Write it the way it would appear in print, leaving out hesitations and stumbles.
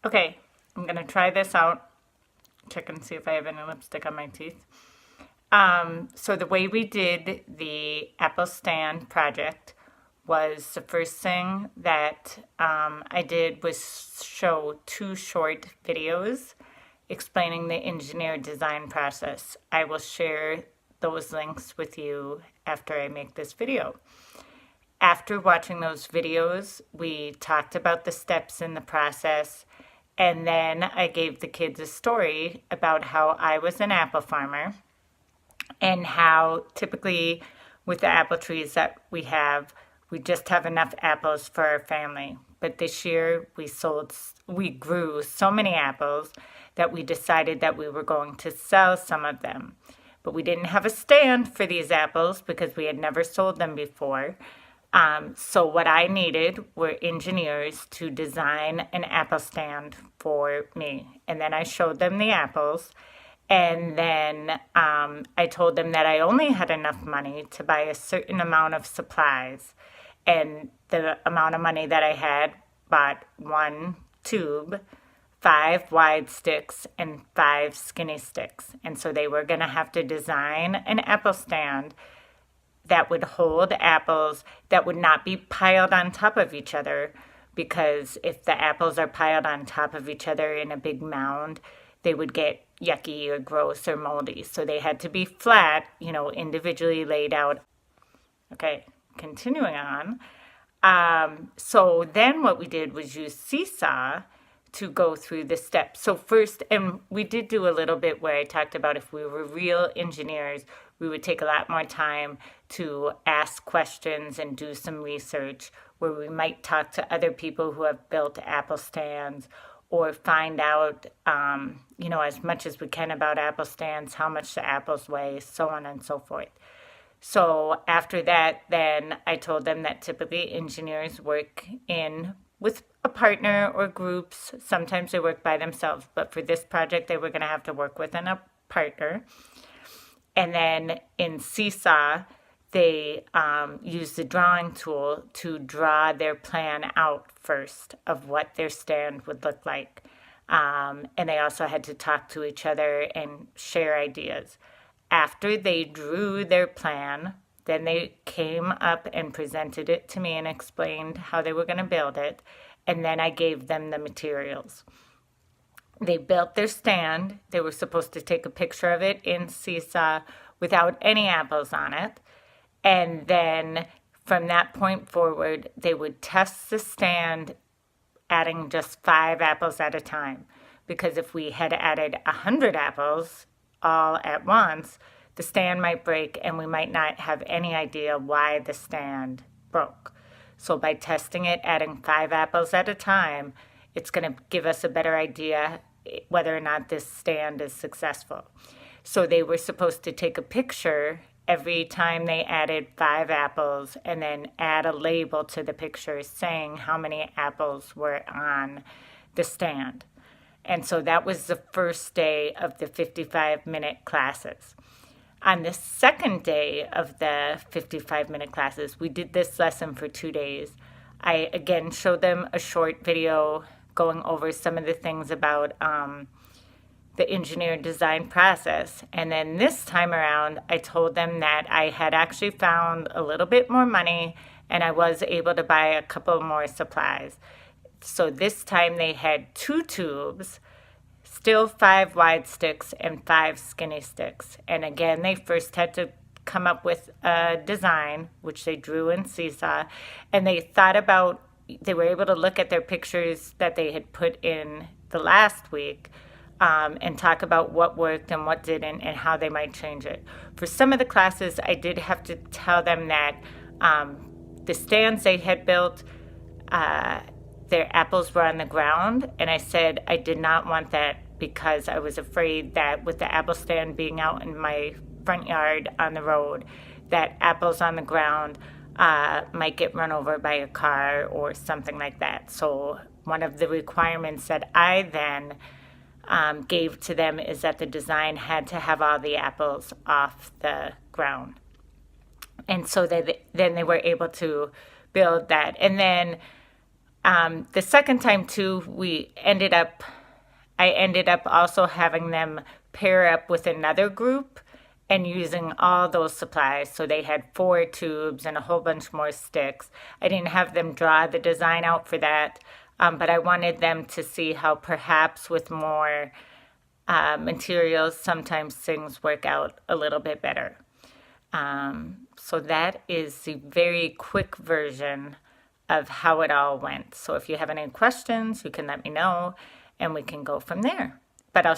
Okay, I'm gonna try this out. Check and see if I have any lipstick on my teeth. So the way we did the Apple Stand project was the first thing that I did was show two short videos explaining the engineer design process. I will share those links with you after I make this video. After watching those videos, we talked about the steps in the process, and then I gave the kids a story about how I was an apple farmer and how typically with the apple trees that we just have enough apples for our family. But this year we grew so many apples that we decided that we were going to sell some of them. But we didn't have a stand for these apples because we had never sold them before. So what I needed were engineers to design an apple stand for me. And then I showed them the apples. And then I told them that I only had enough money to buy a certain amount of supplies. And the amount of money that I had bought one tube, five wide sticks, and five skinny sticks. And so they were going to have to design an apple stand that would hold apples that would not be piled on top of each other, because if the apples are piled on top of each other in a big mound, they would get yucky or gross or moldy. So they had to be flat, individually laid out. Okay, continuing on. So then what we did was use Seesaw to go through the steps. So first, and we did do a little bit where I talked about if we were real engineers, we would take a lot more time to ask questions and do some research, where we might talk to other people who have built apple stands or find out, as much as we can about apple stands, how much the apples weigh, so on and so forth. So after that, then I told them that typically engineers work in with a partner or groups. Sometimes they work by themselves, but for this project, they were going to have to work with a partner. And then in Seesaw, they used the drawing tool to draw their plan out first of what their stand would look like. And they also had to talk to each other and share ideas. After they drew their plan, then they came up and presented it to me and explained how they were going to build it. And then I gave them the materials. They built their stand. They were supposed to take a picture of it in Seesaw without any apples on it. And then from that point forward, they would test the stand adding just 5 apples at a time. Because if we had added 100 apples all at once, the stand might break and we might not have any idea why the stand broke. So by testing it, adding 5 apples at a time, it's going to give us a better idea whether or not this stand is successful. So they were supposed to take a picture every time they added 5 apples and then add a label to the picture saying how many apples were on the stand. And so that was the first day of the 55-minute classes. On the second day of the 55-minute classes, we did this lesson for 2 days. I again showed them a short video going over some of the things about the engineer design process. And then this time around, I told them that I had actually found a little bit more money and I was able to buy a couple more supplies. So this time they had 2 tubes, still 5 wide sticks and 5 skinny sticks. And again, they first had to come up with a design, which they drew in Seesaw, and they were able to look at their pictures that they had put in the last week and talk about what worked and what didn't and how they might change it. For some of the classes, I did have to tell them that the stands they had built, their apples were on the ground, and I said I did not want that because I was afraid that with the apple stand being out in my front yard on the road, that apples on the ground might get run over by a car or something like that. So one of the requirements that I then gave to them is that the design had to have all the apples off the ground. And so then they were able to build that. And then The second time too, I ended up also having them pair up with another group and using all those supplies. So they had 4 tubes and a whole bunch more sticks. I didn't have them draw the design out for that, but I wanted them to see how perhaps with more materials, sometimes things work out a little bit better. So that is the very quick version of how it all went. So if you have any questions, you can let me know and we can go from there. But I'll